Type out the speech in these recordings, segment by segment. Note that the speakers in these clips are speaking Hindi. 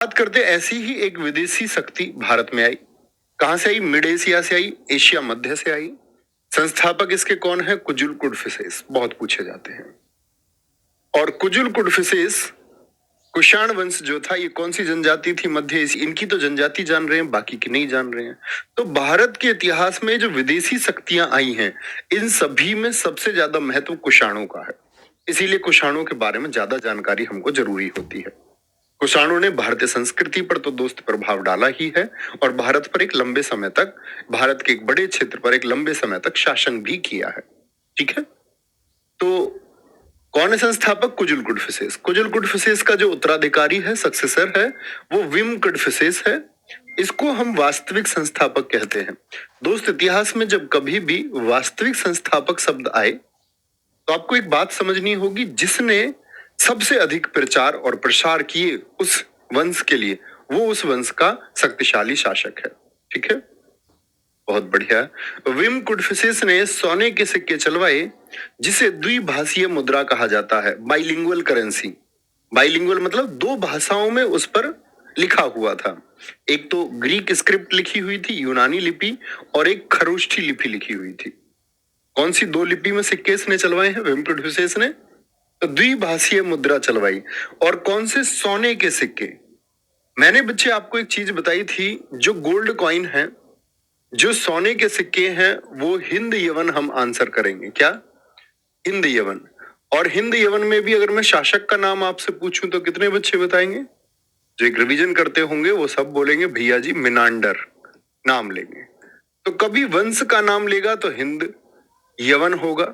बात करते ऐसी ही एक विदेशी शक्ति भारत में आई। कहां से आई? मिड एशिया से आई, एशिया मध्य से आई। संस्थापक इसके कौन है? कुजुल कुडफिसेस, बहुत पूछे जाते हैं। और कुजुल कुडफिसेस कुषाण वंश जो था, ये कौन सी जनजाति थी? मध्य एशिया। इनकी तो जनजाति जान रहे हैं, बाकी की नहीं जान रहे हैं। तो भारत के इतिहास में जो विदेशी शक्तियां आई हैं, इन सभी में सबसे ज्यादा महत्व कुषाणों का है। इसीलिए कुषाणों के बारे में ज्यादा जानकारी हमको जरूरी होती है। कुषाणों ने भारतीय संस्कृति पर तो दोस्त प्रभाव डाला ही है, और भारत पर एक लंबे समय तक, भारत के एक बड़े क्षेत्र पर एक लंबे समय तक शासन भी किया है। ठीक है, तो कौन है संस्थापक? कुजुल कुडफिसेस। कुजुल कुडफिसेस का जो उत्तराधिकारी है, सक्सेसर है, वो विम कुडफिसेस है। इसको हम वास्तविक संस्थापक कहते हैं। दोस्त, इतिहास में जब कभी भी वास्तविक संस्थापक शब्द आए तो आपको एक बात समझनी होगी, जिसने सबसे अधिक प्रचार और प्रसार किए उस वंश के लिए, वो उस वंश का शक्तिशाली शासक है। ठीक है, बहुत बढ़िया। विम कुडफिसेस ने सोने के सिक्के चलवाए, जिसे द्विभाषीय मुद्रा कहा जाता है, बाइलिंगुअल करेंसी। बाइलिंगुअल मतलब दो भाषाओं में उस पर लिखा हुआ था। एक तो ग्रीक स्क्रिप्ट लिखी हुई थी, यूनानी लिपि, और एक खरोष्ठी लिपि लिखी हुई थी। कौन सी दो लिपि में सिक्के इसने चलवाए हैं? विम कुडफिसेस ने तो द्विभाषीय मुद्रा चलवाई। और कौन से? सोने के सिक्के। मैंने बच्चे आपको एक चीज बताई थी, जो गोल्ड कॉइन है, जो सोने के सिक्के हैं, वो हिंद यवन हम आंसर करेंगे। क्या? हिंद यवन। और हिंद यवन में भी अगर मैं शासक का नाम आपसे पूछूं तो कितने बच्चे बताएंगे? जो एक रिवीजन करते होंगे वो सब बोलेंगे भैया जी मिनांडर नाम लेंगे। तो कभी वंश का नाम लेगा तो हिंद यवन होगा,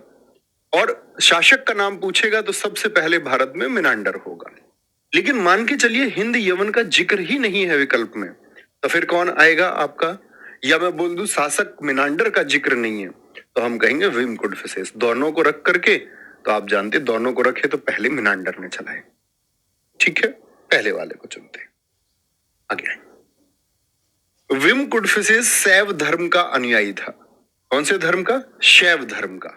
और शासक का नाम पूछेगा तो सबसे पहले भारत में मिनांडर होगा। लेकिन मान के चलिए हिंद यवन का जिक्र ही नहीं है विकल्प में, तो फिर कौन आएगा आपका? या मैं बोल दूं शासक मिनांडर का जिक्र नहीं है, तो हम कहेंगे विम कुडफिसेस। दोनों को रख करके, तो आप जानते दोनों को रखे तो पहले मिनांडर ने चलाए। ठीक है, पहले वाले को चुनते हैं। आगे आए। विम कुडफिसेस शैव धर्म का अनुयायी था। कौन से धर्म का? शैव धर्म का।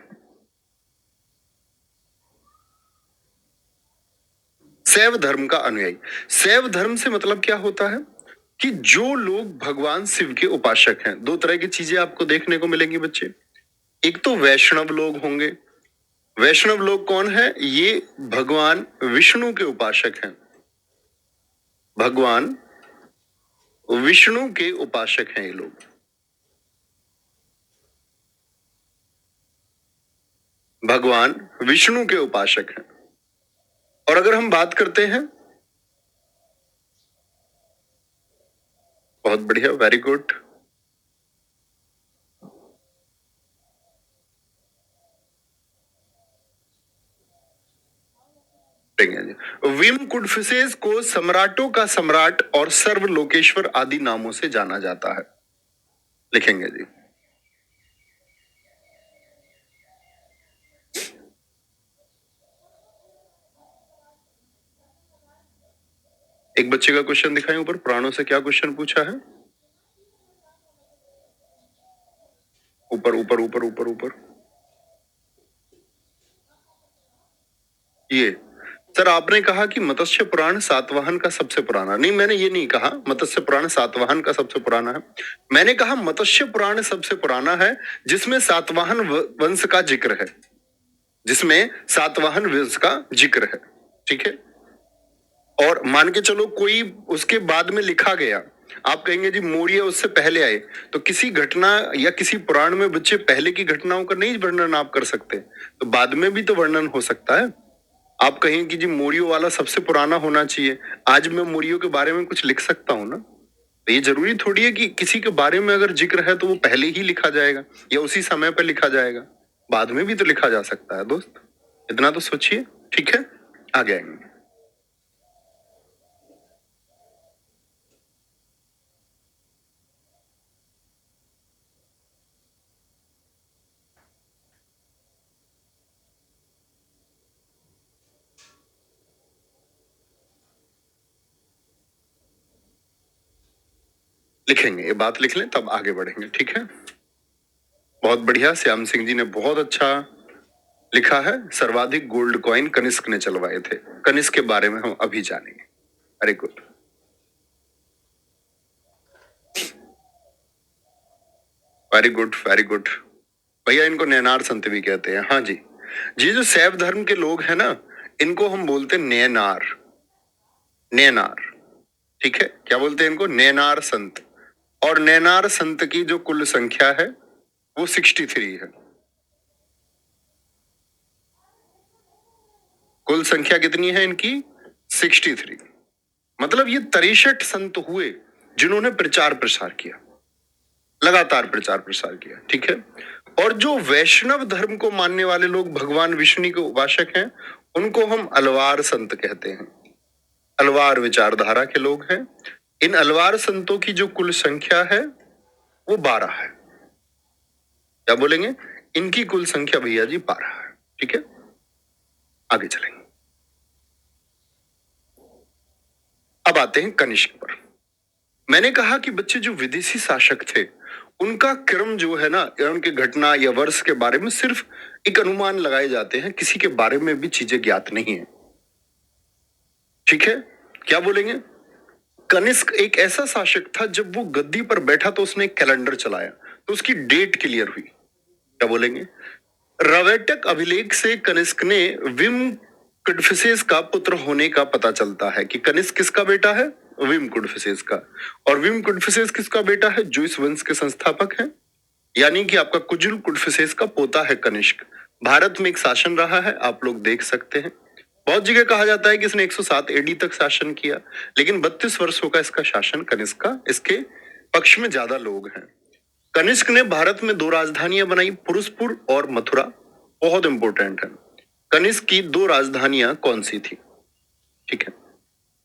शैव धर्म का अनुयायी। शैव धर्म से मतलब क्या होता है कि जो लोग भगवान शिव के उपासक हैं, दो तरह की चीजें आपको देखने को मिलेंगी बच्चे। एक तो वैष्णव लोग होंगे। वैष्णव लोग कौन है? ये भगवान विष्णु के उपासक हैं। भगवान विष्णु के उपासक हैं ये लोग। भगवान विष्णु के उपासक हैं। और अगर हम बात करते हैं, बहुत बढ़िया, वेरी गुड। विम कुडफिसेस को सम्राटों का सम्राट और सर्वलोकेश्वर आदि नामों से जाना जाता है। लिखेंगे जी। एक बच्चे का क्वेश्चन दिखाएं ऊपर, प्राणों से क्या क्वेश्चन पूछा है? ऊपर ऊपर ऊपर ऊपर ऊपर। ये सर आपने कहा कि मत्स्य पुराण सातवाहन का सबसे पुराना। नहीं, मैंने ये नहीं कहा मत्स्य पुराण सातवाहन का सबसे पुराना है। मैंने कहा मत्स्य पुराण सबसे पुराना है जिसमें सातवाहन वंश का जिक्र है, जिसमें सातवाहन वंश का जिक्र है। ठीक है, और मान के चलो कोई उसके बाद में लिखा गया, आप कहेंगे जी मौर्य उससे पहले आए, तो किसी घटना या किसी पुराण में बच्चे पहले की घटनाओं का नहीं वर्णन आप कर सकते, तो बाद में भी तो वर्णन हो सकता है। आप कहें कि जी मौर्य वाला सबसे पुराना होना चाहिए, आज मैं मौर्यों के बारे में कुछ लिख सकता हूं ना, तो ये जरूरी थोड़ी है कि किसी के बारे में अगर जिक्र है तो वो पहले ही लिखा जाएगा या उसी समय पर लिखा जाएगा, बाद में भी तो लिखा जा सकता है दोस्त, इतना तो सोचिए। ठीक है, आगे आएंगे। लिखेंगे, ये बात लिख लें तब आगे बढ़ेंगे। ठीक है, बहुत बढ़िया, श्याम सिंह जी ने बहुत अच्छा लिखा है। सर्वाधिक गोल्ड कॉइन कनिष्क ने चलवाए थे। कनिष्क के बारे में हम अभी जानेंगे। Very good. Very good, very good. भैया इनको नैनार संत भी कहते हैं। हाँ जी, ये जो शैव धर्म के लोग हैं ना, इनको हम बोलते हैं नैनार। नैनार, ठीक है, क्या बोलते हैं इनको? नैनार संत। और नैनार संत की जो कुल संख्या है वो 63 है। कुल संख्या कितनी है इनकी? 63। मतलब ये 63 संत हुए जिन्होंने प्रचार प्रसार किया, लगातार प्रचार प्रसार किया, ठीक है। और जो वैष्णव धर्म को मानने वाले लोग, भगवान विष्णु के उपासक हैं, उनको हम अलवार संत कहते हैं। अलवार विचारधारा के लोग हैं। इन अलवार संतों की जो कुल संख्या है वो 12 है। क्या बोलेंगे? इनकी कुल संख्या भैया जी 12 है, ठीक है। आगे चलेंगे। अब आते हैं कनिष्क पर। मैंने कहा कि बच्चे जो विदेशी शासक थे उनका क्रम जो है ना, या उनके घटना या वर्ष के बारे में सिर्फ एक अनुमान लगाए जाते हैं, किसी के बारे में भी चीजें ज्ञात नहीं है, ठीक है। क्या बोलेंगे? कनिष्क एक ऐसा शासक था, जब वो गद्दी पर बैठा तो उसने एक कैलेंडर चलाया, तो उसकी डेट क्लियर हुई। क्या बोलेंगे? रवेटक अभिलेख से कनिष्क ने विम कुडफिसेस का पुत्र होने का पता चलता है कि कनिष्क किसका बेटा है? विम कुडफिसेस का। और विम कुडफिसेस किसका बेटा है? जो इस वंश के संस्थापक हैं, यानी कि आपका कुजुल कुडफिसेस का पोता है कनिष्क। भारत में एक शासन रहा है, आप लोग देख सकते हैं। बहुत जगह कहा जाता है कि इसने 107 एडी तक शासन किया, लेकिन 32 वर्षों का इसका शासन कनिष्क का, इसके पक्ष में ज्यादा लोग हैं। कनिष्क ने भारत में 2 राजधानियां बनाई, पुरुषपुर और मथुरा। बहुत इंपॉर्टेंट है। कनिष्क की 2 राजधानियां कौन सी थी? ठीक है।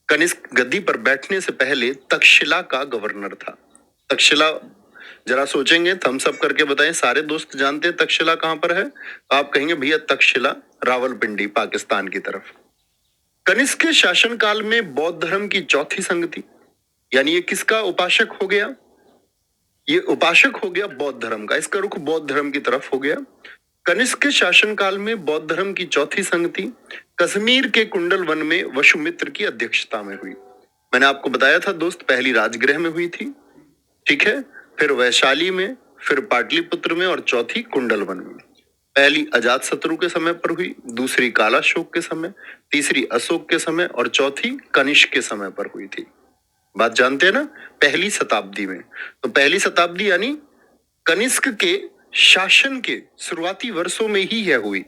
कनिष्क गद्दी पर बैठने से पहले तक्षशिला का गवर्नर था। तक्षशिला, जरा सोचेंगे, थम्स अप करके बताएं। सारे दोस्त जानते हैं तक्षशिला कहां पर है? आप कहेंगे भैया तक्षशिला रावलपिंडी, पाकिस्तान की तरफ। कनिष्क के शासनकाल में बौद्ध धर्म की चौथी संगति, यानी ये किसका उपासक हो गया? ये उपासक हो गया बौद्ध धर्म का। इसका रुख बौद्ध धर्म की तरफ हो गया। कनिष्क के शासनकाल में बौद्ध धर्म की चौथी संगति कश्मीर के कुंडल वन में वसुमित्र की अध्यक्षता में हुई। मैंने आपको बताया था दोस्त, पहली राजगृह में हुई थी, ठीक है, फिर वैशाली में, फिर पाटलिपुत्र में, और चौथी कुंडल वन में। पहली अजात शत्रु के समय पर हुई, दूसरी कालाशोक के समय, तीसरी अशोक के समय, और चौथी कनिष्क के समय पर हुई थी। बात जानते हैं ना, पहली शताब्दी में। तो पहली शताब्दी यानी कनिष्क के शासन के शुरुआती वर्षों में ही यह हुई।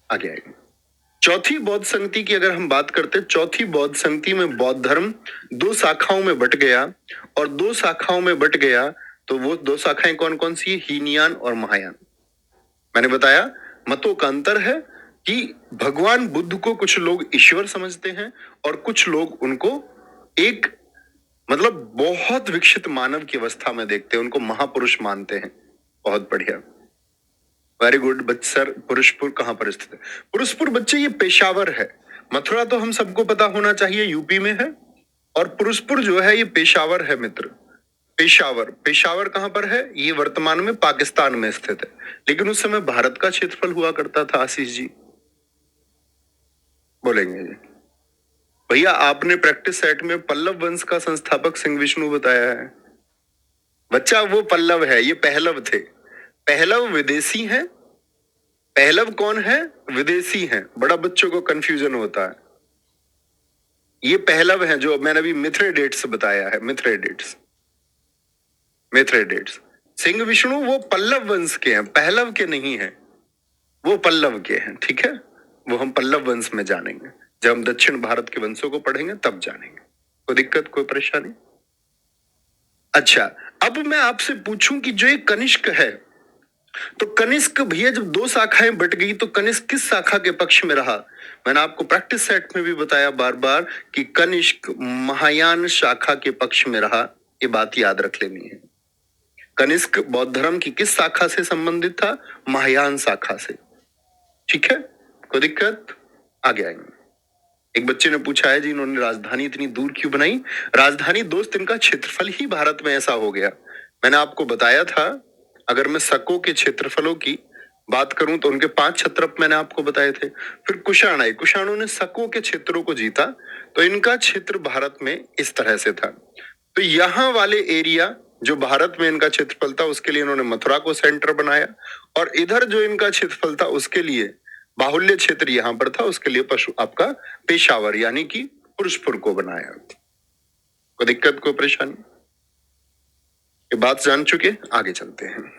आगे आएगा। चौथी बौद्ध संगति की अगर हम बात करते हैं, चौथी बौद्ध संगति में बौद्ध धर्म 2 शाखाओं में बट गया, और 2 शाखाओं में बट गया तो वो 2 शाखाएं कौन कौन सी? हीनयान और महायान। मैंने बताया मतों का अंतर है कि भगवान बुद्ध को कुछ लोग ईश्वर समझते हैं और कुछ लोग उनको एक, मतलब बहुत विकसित मानव की अवस्था में देखते हैं, उनको महापुरुष मानते हैं। बहुत बढ़िया, वेरी गुड बच्चे। सर पुरुषपुर कहां पर स्थित है? पुरुषपुर बच्चे ये पेशावर है। मथुरा तो हम सबको पता होना चाहिए, यूपी में है, और पुरुषपुर जो है ये पेशावर है मित्र। पेशावर, पेशावर कहां पर है? ये वर्तमान में पाकिस्तान में स्थित है, लेकिन उस समय भारत का क्षेत्रफल हुआ करता था। आशीष जी बोलेंगे जी। भैया आपने प्रैक्टिस सेट में पल्लव वंश का संस्थापक सिंह विष्णु बताया है। बच्चा वो पल्लव है, ये पहलव थे। पहलव विदेशी हैं। पहलव कौन है? विदेशी हैं। बड़ा बच्चों को कंफ्यूजन होता है। ये पहलव हैं जो मैंने अभी मिथ्रेडेट्स बताया है। मिथ्रेडेट्स, मिथ्रेडेट्स। सिंह विष्णु वो पल्लव वंश के हैं, पहलव के नहीं हैं। वो पल्लव के हैं, ठीक है। वो हम पल्लव वंश में जानेंगे, जब हम दक्षिण भारत के वंशों को पढ़ेंगे तब जानेंगे। कोई दिक्कत, कोई परेशानी? अच्छा, अब मैं आपसे पूछूं कि जो ये कनिष्क है, तो कनिष्क भैया जब 2 शाखाएं बट गई तो कनिष्क किस शाखा के पक्ष में रहा? मैंने आपको प्रैक्टिस सेट में भी बताया बार बार कि कनिष्क महायान शाखा के पक्ष में रहा। ये बात याद रख लेनी है। कनिष्क बौद्ध धर्म की किस शाखा से संबंधित था? महायान शाखा से, ठीक है। कोई दिक्कत? आगे आएंगे। एक बच्चे ने पूछा है जी, इन्होंने राजधानी इतनी दूर क्यों बनाई? राजधानी दोस्त, इनका क्षेत्रफल ही भारत में ऐसा हो गया। मैंने आपको बताया था, अगर मैं शकों के क्षेत्रफलों की बात करूं तो उनके 5 क्षत्रप मैंने आपको बताए थे। फिर कुषाण आए, कुषाणों ने शकों के क्षेत्रों को जीता, तो इनका क्षेत्र भारत में इस तरह से था। तो यहां वाले एरिया जो भारत में इनका क्षेत्रफल था उसके लिए इन्होंने मथुरा को सेंटर बनाया, और इधर जो इनका क्षेत्रफल था उसके लिए बाहुल्य क्षेत्र यहां पर था, उसके लिए पशु आपका पेशावर यानी कि पुरुषपुर को बनाया। कोई दिक्कत, कोई परेशानी? ये बात जान चुके, आगे चलते हैं।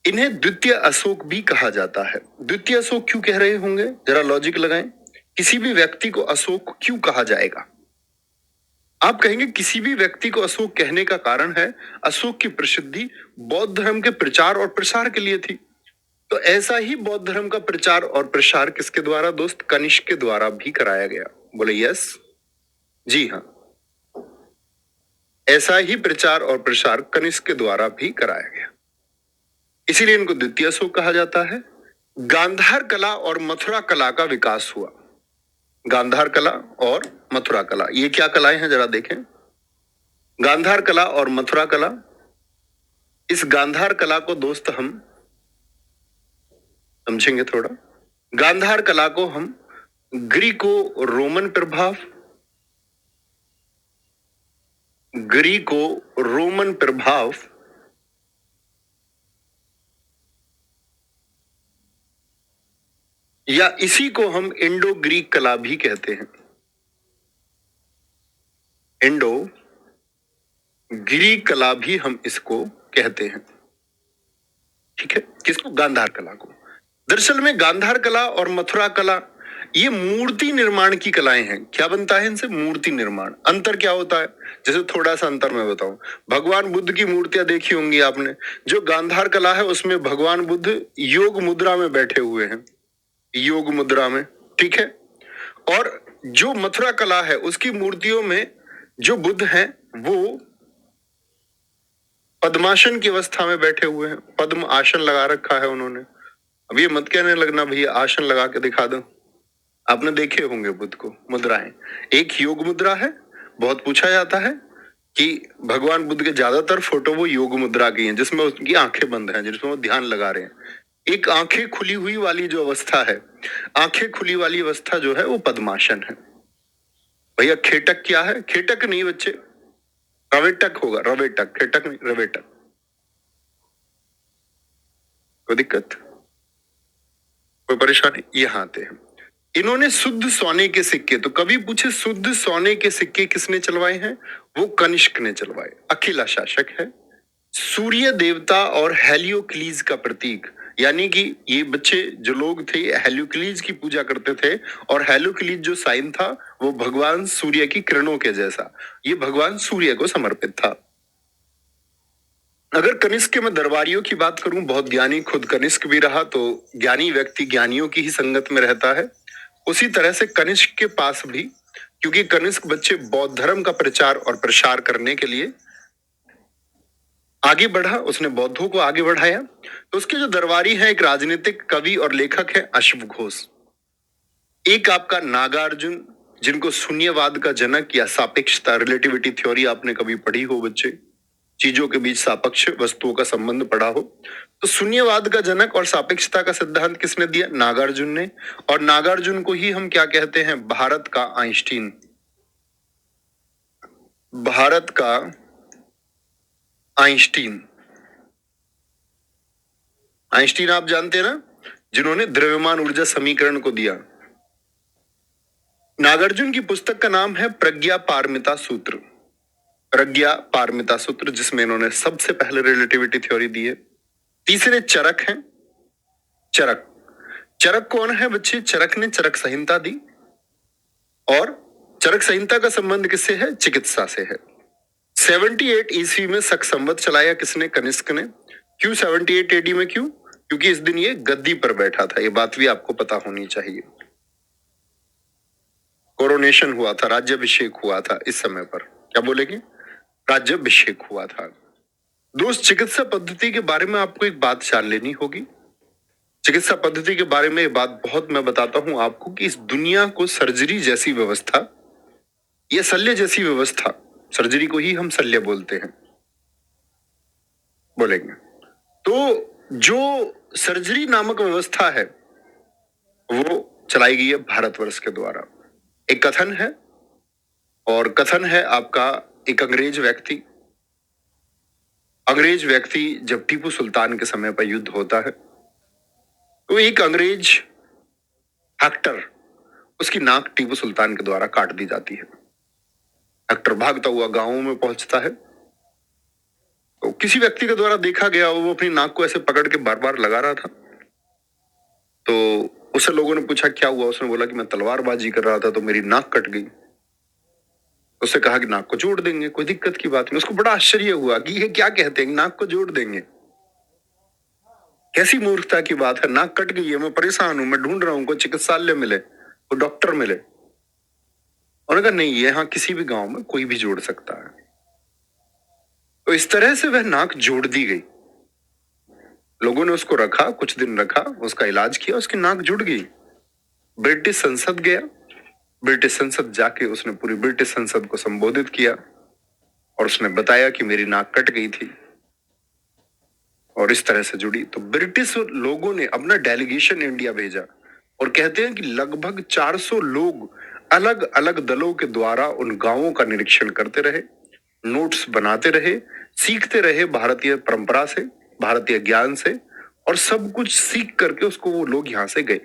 इन्हें द्वितीय अशोक भी कहा जाता है। द्वितीय अशोक क्यों कह रहे होंगे, जरा लॉजिक लगाएं। किसी भी व्यक्ति को अशोक क्यों कहा जाएगा? आप कहेंगे किसी भी व्यक्ति को अशोक कहने का कारण है अशोक की प्रसिद्धि बौद्ध धर्म के प्रचार और प्रसार के लिए थी। तो ऐसा ही बौद्ध धर्म का प्रचार और प्रसार किसके द्वारा दोस्त? कनिष्क के द्वारा भी कराया गया। बोले यस, जी हाँ, ऐसा ही प्रचार और प्रसार कनिष्क के द्वारा भी कराया गया, इसीलिए इनको द्वितीय अशोक कहा जाता है। गांधार कला और मथुरा कला का विकास हुआ। गांधार कला और मथुरा कला, ये क्या कलाएं हैं जरा देखें। गांधार कला और मथुरा कला, इस गांधार कला को दोस्त हम समझेंगे थोड़ा। गांधार कला को हम ग्रीको रोमन प्रभाव, ग्रीको रोमन प्रभाव या इसी को हम इंडो ग्रीक कला भी कहते हैं। इंडो ग्रीक कला भी हम इसको कहते हैं, ठीक है। किसको? गांधार कला को। दरअसल में गांधार कला और मथुरा कला ये मूर्ति निर्माण की कलाएं हैं। क्या बनता है इनसे? मूर्ति निर्माण। अंतर क्या होता है? जैसे थोड़ा सा अंतर मैं बताऊं, भगवान बुद्ध की मूर्तियां देखी होंगी आपने। जो गांधार कला है उसमें भगवान बुद्ध योग मुद्रा में बैठे हुए हैं, योग मुद्रा में, ठीक है। और जो मथुरा कला है उसकी मूर्तियों में जो बुद्ध हैं वो पद्मासन की अवस्था में बैठे हुए हैं, पद्म आसन लगा रखा है उन्होंने। अब ये मत कहने लगना भैया आसन लगा के दिखा दो, आपने देखे होंगे बुद्ध को मुद्राएं। एक योग मुद्रा है, बहुत पूछा जाता है कि भगवान बुद्ध के ज्यादातर फोटो वो योग मुद्रा की हैं जिसमें उनकी आंखें बंद हैं, जिसमें वो ध्यान लगा रहे हैं। एक आंखें खुली हुई वाली जो अवस्था है, आंखें खुली वाली अवस्था जो है वो पद्मासन है। भैया खेटक क्या है? खेटक नहीं बच्चे, रवेटक होगा, रवेटक, खेटक नहीं, रवेटक। कोई दिक्कत, कोई परेशानी? यहां आते हैं। इन्होंने शुद्ध सोने के सिक्के, तो कभी पूछे शुद्ध सोने के सिक्के किसने चलवाए हैं? वो कनिष्क ने चलवाए। अखिला शासक है, सूर्य देवता और हेलियोक्लीज का प्रतीक, यानी कि ये बच्चे जो लोग थे हेलियोक्लीज की पूजा करते थे, और हेलियोक्लीज जो साइन था वो भगवान सूर्य की किरणों के जैसा, ये भगवान सूर्य को समर्पित था। अगर कनिष्क के मैं दरबारियों की बात करूं, बहुत ज्ञानी खुद कनिष्क भी रहा, तो ज्ञानी व्यक्ति ज्ञानियों की ही संगत में रहता है। उसी तरह से कनिष्क के पास भी, क्योंकि कनिष्क बच्चे बौद्ध धर्म का प्रचार और प्रसार करने के लिए आगे बढ़ा, उसने बौद्धों को आगे बढ़ाया। तो उसके जो दरबारी हैं, एक राजनीतिक कवि और लेखक है अश्व घोष, एक आपका नागार्जुन, जिनको शून्यवाद का जनक या सापेक्षता रिलेटिविटी थ्योरी आपने कभी पढ़ी हो बच्चे, चीजों के बीच सापेक्ष वस्तुओं का संबंध पढ़ा हो, तो शून्यवाद का जनक और सापेक्षता का सिद्धांत किसने दिया? नागार्जुन ने। और नागार्जुन को ही हम क्या कहते हैं? भारत का आइंस्टीन। भारत का आइंस्टीन। आइंस्टीन आप जानते हैं ना, जिन्होंने द्रव्यमान ऊर्जा समीकरण को दिया। नागार्जुन की पुस्तक का नाम है प्रज्ञा पारमिता सूत्र, प्रज्ञा पारमिता सूत्र, जिसमें इन्होंने सबसे पहले रिलेटिविटी थ्योरी दी है। तीसरे चरक हैं, चरक। चरक कौन है बच्चे? चरक ने चरक संहिता दी, और चरक संहिता का संबंध किससे है? चिकित्सा से है। 78 ईस्वी में शक संवत चलाया किसने? कनिष्क ने। क्यों 78 एडी में? क्यों? क्योंकि इस दिन ये गद्दी पर बैठा था, ये बात भी आपको पता होनी चाहिए। कोरोनेशन हुआ था, राज्याभिषेक हुआ था इस समय पर। क्या बोलेंगे? राज्याभिषेक हुआ था। दोस्त, चिकित्सा पद्धति के बारे में आपको एक बात जान लेनी होगी। चिकित्सा पद्धति के बारे में एक बात बहुत मैं बताता हूं आपको कि इस दुनिया को सर्जरी जैसी व्यवस्था या शल्य जैसी व्यवस्था, सर्जरी को ही हम शल्य बोलते हैं, बोलेंगे तो, जो सर्जरी नामक व्यवस्था है वो चलाई गई है भारतवर्ष के द्वारा। एक कथन है, और कथन है आपका एक अंग्रेज व्यक्ति अंग्रेज व्यक्ति जब टीपू सुल्तान के समय पर युद्ध होता है तो एक अंग्रेज हेक्टर, उसकी नाक टीपू सुल्तान के द्वारा काट दी जाती है। हेक्टर भागता हुआ गांवों में पहुंचता है तो किसी व्यक्ति के द्वारा देखा गया, वो अपनी नाक को ऐसे पकड़ के बार बार लगा रहा था। तो उससे लोगों ने पूछा क्या हुआ, उसने बोला कि मैं तलवारबाजी कर रहा था तो मेरी नाक कट गई। उससे कहा कि नाक को जोड़ देंगे, कोई दिक्कत की बात नहीं। उसको बड़ा आश्चर्य हुआ कि ये क्या कहते हैं, नाक को जोड़ देंगे, कैसी मूर्खता की बात है, नाक कट गई है, मैं परेशान हूं, मैं ढूंढ रहा हूं कोई चिकित्सालय मिले, कोई डॉक्टर मिले। उन्होंने कहा नहीं, यहाँ किसी भी गांव में कोई भी जोड़ सकता है। तो इस तरह से वह नाक जोड़ दी गई। लोगों ने उसको रखा, कुछ दिन रखा, उसका इलाज किया, उसकी नाक जुड़ गई। ब्रिटिश संसद गया, ब्रिटिश संसद जाके उसने पूरी ब्रिटिश संसद को संबोधित किया और उसने बताया कि मेरी नाक कट गई थी और इस तरह से जुड़ी। तो ब्रिटिश लोगों ने अपना डेलीगेशन इंडिया भेजा और कहते हैं कि लगभग 400 लोग अलग अलग दलों के द्वारा उन गांवों का निरीक्षण करते रहे, नोट्स बनाते रहे, सीखते रहे भारतीय परंपरा से, भारतीय ज्ञान से, और सब कुछ सीख करके उसको वो लोग यहां से गए,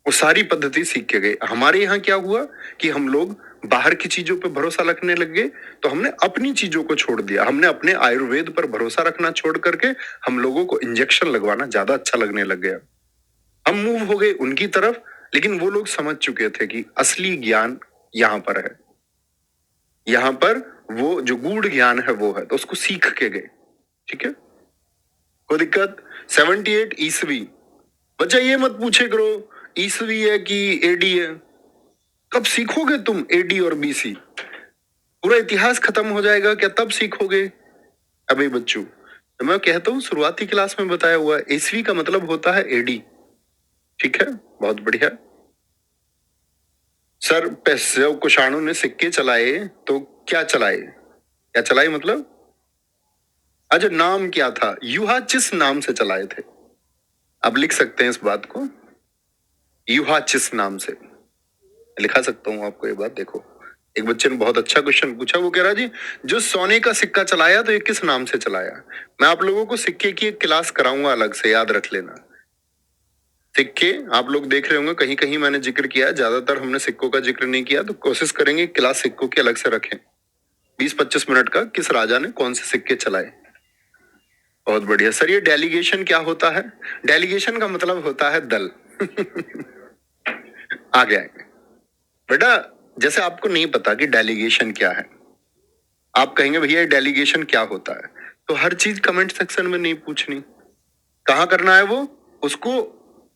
वो सारी पद्धति सीख के गए। हमारे यहाँ क्या हुआ कि हम लोग बाहर की चीजों पे भरोसा रखने लग गए, तो हमने अपनी चीजों को छोड़ दिया। हमने अपने आयुर्वेद पर भरोसा रखना छोड़ करके हम लोगों को इंजेक्शन लगवाना ज्यादा अच्छा लगने लग गया। हम मूव हो गए उनकी तरफ, लेकिन वो लोग समझ चुके थे कि असली ज्ञान यहां पर है, यहां पर वो जो गूढ़ ज्ञान है वो है, तो उसको सीख के गए। ठीक है, कोई दिक्कत। 78 ईस्वी, बच्चा ये मत पूछे करो ईस्वी है कि एडी है, कब सीखोगे तुम एडी और बीसी, पूरा इतिहास खत्म हो जाएगा क्या तब सीखोगे? अबे बच्चों, तो मैं कहता हूं शुरुआती क्लास में बताया हुआ है, ईस्वी का मतलब होता है एडी। ठीक है, बहुत बढ़िया सर। जब कुषाणों ने सिक्के चलाए तो क्या चलाए, क्या चलाए मतलब, अच्छा नाम क्या था, युहाचिस नाम से चलाए थे। आप लिख सकते हैं इस बात को, युहाचिस नाम से लिखा सकता हूं आपको ये बात। देखो, एक बच्चे ने बहुत अच्छा क्वेश्चन पूछा, वो कह रहा जी जो सोने का सिक्का चलाया तो ये किस नाम से चलाया। मैं आप लोगों को सिक्के की एक क्लास कराऊंगा अलग से, याद रख लेना। सिक्के आप लोग देख रहे होंगे कहीं कहीं मैंने जिक्र किया, ज्यादातर हमने सिक्कों का जिक्र नहीं किया, तो कोशिश करेंगे क्लास सिक्कों की अलग से रखें। 20-25 मिनट का, किस राजा ने कौन से सिक्के चलाए। बहुत बढ़िया सर। ये डेलीगेशन क्या होता है? डेलीगेशन का मतलब होता है दल। आगे आएंगे बेटा। जैसे आपको नहीं पता कि डेलीगेशन क्या है, आप कहेंगे भैया डेलीगेशन क्या होता है, तो हर चीज कमेंट सेक्शन में नहीं पूछनी। कहाँ करना है वो, उसको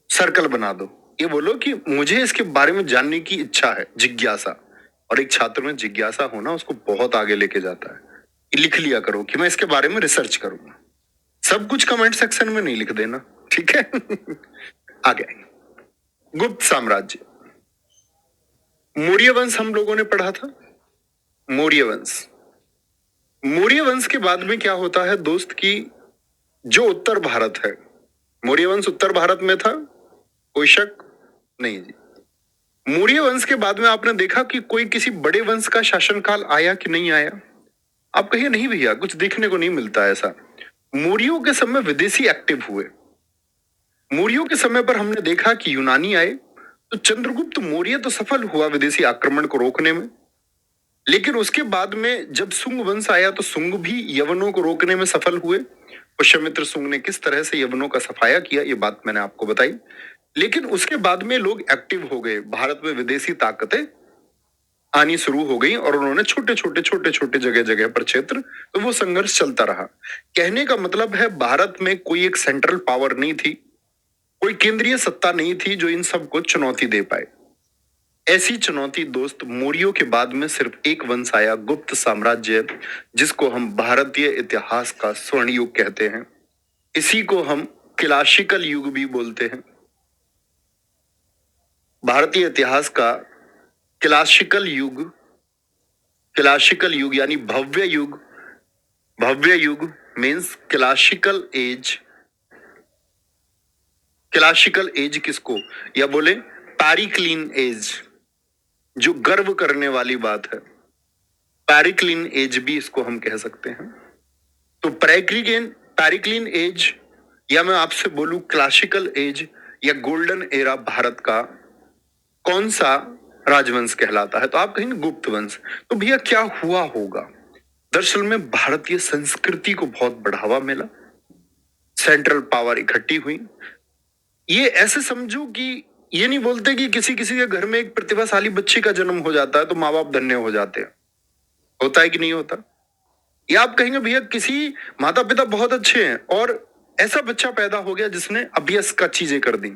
सर्कल बना दो। ये बोलो कि मुझे इसके बारे में जानने की इच्छा है, जिज्ञासा। और एक छात्र में जिज्ञासा होना उसको बहुत आगे लेके जाता है। ये लिख लिया करो कि मैं इसके बारे में रिसर्च करूंगा। सब कुछ कमेंट सेक्शन में नहीं लिख देना, ठीक है। आगे गुप्त साम्राज्य, मौर्य वंश हम लोगों ने पढ़ा था। मौर्य वंश, मौर्य वंश के बाद में क्या होता है दोस्त की, जो उत्तर भारत है, मौर्य वंश उत्तर भारत में था, कोई शक नहीं जी। मौर्य वंश के बाद में आपने देखा कि कोई किसी बड़े वंश का शासनकाल आया कि नहीं आया? आप कहिए नहीं भैया कुछ देखने को नहीं मिलता ऐसा। मौर्यों के समय विदेशी एक्टिव हुए। मौर्यों के समय पर हमने देखा कि यूनानी आए, तो चंद्रगुप्त मौर्य तो सफल हुआ विदेशी आक्रमण को रोकने में, लेकिन उसके बाद में जब सुंग वंश आया तो सुंग भी यवनों को रोकने में सफल हुए। पुष्यमित्र सुंग ने किस तरह से यवनों का सफाया किया ये बात मैंने आपको बताई। लेकिन उसके बाद में लोग एक्टिव हो गए, भारत में विदेशी ताकतें आनी शुरू हो गई और उन्होंने छोटे छोटे जगह जगह पर क्षेत्र, तो वो संघर्ष चलता रहा। कहने का मतलब है भारत में कोई एक सेंट्रल पावर नहीं थी, कोई केंद्रीय सत्ता नहीं थी जो इन सबको चुनौती दे पाए। ऐसी चुनौती दोस्त मौर्यों के बाद में सिर्फ एक वंश आया, गुप्त साम्राज्य, जिसको हम भारतीय इतिहास का स्वर्ण युग कहते हैं। इसी को हम क्लासिकल युग भी बोलते हैं। भारतीय इतिहास का क्लासिकल युग, क्लासिकल युग यानी भव्य युग। भव्य युग means classical as. Classical as किसको, या बोले पैरिक्लीन एज, जो गर्व करने वाली बात है। पैरिक्लीन एज भी इसको हम कह सकते हैं। तो पैरिक्लिन एज, या मैं आपसे बोलूं क्लासिकल एज या गोल्डन एरा भारत का कौन सा राजवंश कहलाता है? तो आप कहेंगे गुप्त वंश। तो भैया क्या हुआ होगा? दरअसल में भारतीय संस्कृति को बहुत बढ़ावा मिला, सेंट्रल पावर इकट्ठी हुई। ये ऐसे समझो कि ये नहीं बोलते कि किसी किसी के घर में एक प्रतिभाशाली बच्चे का जन्म हो जाता है तो माँ बाप धन्य हो जाते हैं। होता है कि नहीं होता? या आप कहेंगे भैया किसी माता पिता बहुत अच्छे हैं और ऐसा बच्चा पैदा हो गया जिसने अभ्यस का चीजें कर दी,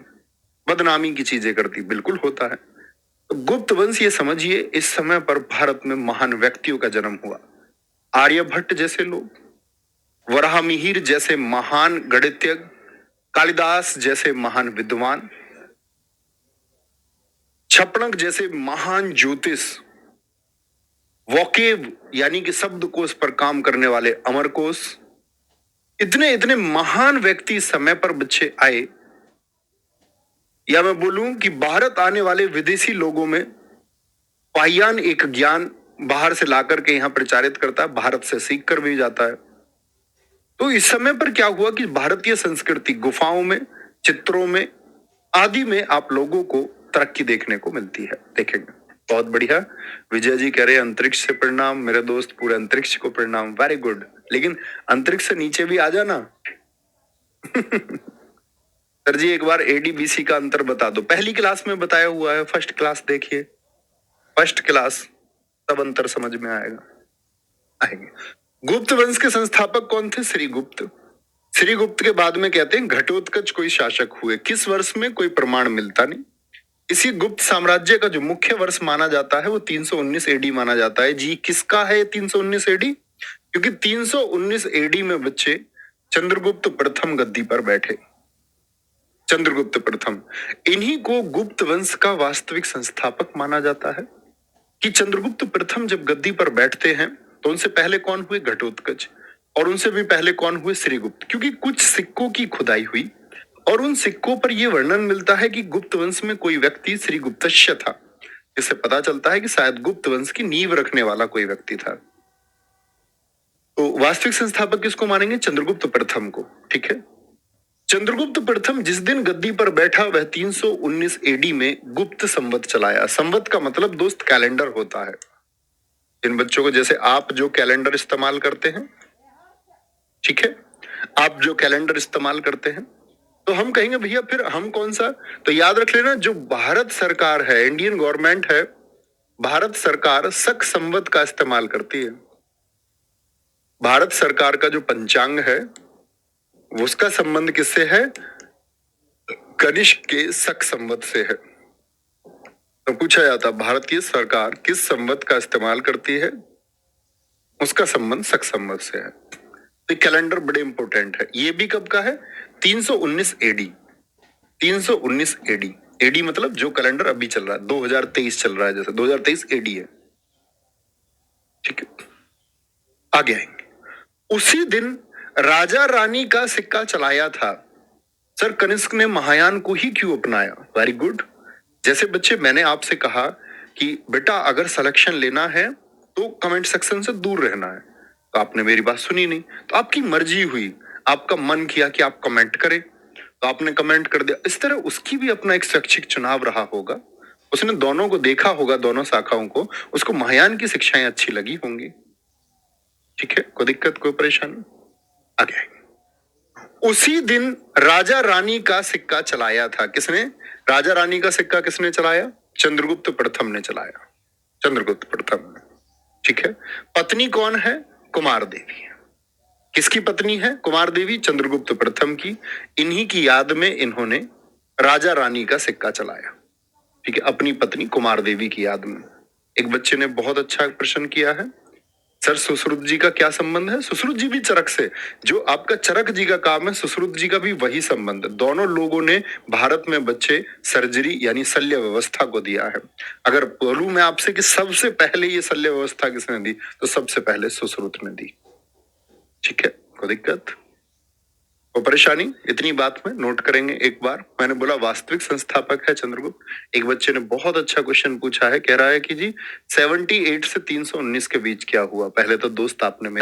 बदनामी की चीजें कर दी। बिल्कुल होता है। तो गुप्त वंश ये समझिए, इस समय पर भारत में महान व्यक्तियों का जन्म हुआ। आर्यभट्ट जैसे लोग, वराहमिहिर जैसे महान गणितज्ञ, कालिदास जैसे महान विद्वान, छपणक जैसे महान ज्योतिष, वोकेब यानी कि शब्दकोश पर काम करने वाले अमरकोश, इतने इतने महान व्यक्ति समय पर बच्चे आए। या मैं बोलूं कि भारत आने वाले विदेशी लोगों में पाहियान एक ज्ञान बाहर से लाकर के यहां प्रचारित करता है, भारत से सीख कर भी जाता है। तो इस समय पर क्या हुआ कि भारतीय संस्कृति गुफाओं में, चित्रों में आदि में आप लोगों को तरक्की देखने को मिलती है। देखेंगे बहुत बढ़िया। विजय जी कह रहे हैं अंतरिक्ष से प्रणाम। मेरे दोस्त पूरे अंतरिक्ष को प्रणाम। Very good. लेकिन अंतरिक्ष से नीचे भी आ जाना। सर जी एक बार एडीबीसी का अंतर बता दो। पहली क्लास में बताया हुआ है, फर्स्ट क्लास देखिए, फर्स्ट क्लास, तब अंतर समझ में आएंगे। गुप्त वंश के संस्थापक कौन थे? श्रीगुप्त। श्रीगुप्त के बाद में कहते हैं घटोत्कच कोई शासक हुए। किस वर्ष में कोई प्रमाण मिलता नहीं। इसी गुप्त साम्राज्य का जो मुख्य वर्ष माना जाता है वो 319 एडी माना जाता है। जी किसका है 319 एडी? क्योंकि 319 एडी में बच्चे चंद्रगुप्त प्रथम गद्दी पर बैठे। चंद्रगुप्त प्रथम, इन्हीं को गुप्त वंश का वास्तविक संस्थापक माना जाता है। कि चंद्रगुप्त प्रथम जब गद्दी पर बैठते हैं तो उनसे पहले कौन हुए? घटोत्कच। और उनसे भी पहले कौन हुए? श्रीगुप्त। क्योंकि कुछ सिक्कों की खुदाई हुई और उन सिक्कों पर यह वर्णन मिलता है कि गुप्त वंश में कोई व्यक्ति श्रीगुप्तस्य था। इससे पता चलता है कि शायद गुप्त वंश की नींव रखने वाला कोई व्यक्ति था। तो वास्तविक संस्थापक किसको मानेंगे? चंद्रगुप्त प्रथम को। ठीक है। चंद्रगुप्त प्रथम जिस दिन गद्दी पर बैठा वह 319 एडी में गुप्त संवत चलाया। संवत का मतलब दोस्त कैलेंडर होता है। इन बच्चों को जैसे आप जो कैलेंडर इस्तेमाल करते हैं, ठीक है, आप जो कैलेंडर इस्तेमाल करते हैं, तो हम कहेंगे भैया फिर हम कौन सा? तो याद रख लेना, जो भारत सरकार है, इंडियन गवर्नमेंट है, भारत सरकार शक संवत का इस्तेमाल करती है। भारत सरकार का जो पंचांग है उसका संबंध किससे है? कनिष्क के शक संवत से है। तो पूछा जाता भारत की सरकार किस संवत का इस्तेमाल करती है, उसका संबंध शक संवत से है। तो कैलेंडर बड़े इंपॉर्टेंट है। ये भी कब का है? 319 एडी। 319 एडी, एडी मतलब जो कैलेंडर अभी चल रहा है, 2023 चल रहा है, जैसे 2023 एडी है। ठीक है, आगे आएंगे। उसी दिन राजा रानी का सिक्का चलाया था। सर कनिष्क ने महायान को ही क्यों अपनाया? Very good. जैसे बच्चे मैंने आपसे कहा कि बेटा अगर सिलेक्शन लेना है तो कमेंट सेक्शन से दूर रहना है, तो आपने मेरी बात सुनी नहीं, तो आपकी मर्जी हुई, आपका मन किया कि आप कमेंट करें तो आपने कमेंट कर दिया। इस तरह उसकी भी अपना एक शैक्षिक चुनाव रहा होगा, उसने दोनों को देखा होगा, दोनों शाखाओं को, उसको महायान की शिक्षाएं अच्छी लगी होंगी। ठीक है, कोई दिक्कत कोई परेशानी? आगे उसी दिन राजा रानी का सिक्का चलाया था। किसने? राजा रानी का सिक्का किसने चलाया? चंद्रगुप्त प्रथम ने चलाया। चंद्रगुप्त प्रथम ने। ठीक है। पत्नी कौन है? कुमार देवी। किसकी पत्नी है? कुमार देवी, चंद्रगुप्त प्रथम की। इन्हीं की याद में इन्होंने राजा रानी का सिक्का चलाया। ठीक है, अपनी पत्नी कुमार देवी की याद में। एक बच्चे ने बहुत अच्छा प्रश्न किया है, सर सुश्रुत जी का क्या संबंध है? सुश्रुत जी भी चरक से, जो आपका चरक जी का काम है, सुश्रुत जी का भी वही संबंध। दोनों लोगों ने भारत में बच्चे सर्जरी यानी शल्य व्यवस्था को दिया है। अगर बोलूं मैं आपसे कि सबसे पहले ये शल्य व्यवस्था किसने दी, तो सबसे पहले सुश्रुत ने दी। ठीक है, कोई दिक्कत कोई परेशानी? इतनी बात में नोट करेंगे। एक बार मैंने बोला वास्तविक संस्थापक है चंद्रगुप्त। एक बच्चे ने बहुत अच्छा क्वेश्चन पूछा है, कह रहा है कि जी 78 से 319 के बीच क्या हुआ? पहले तो दोस्त आपने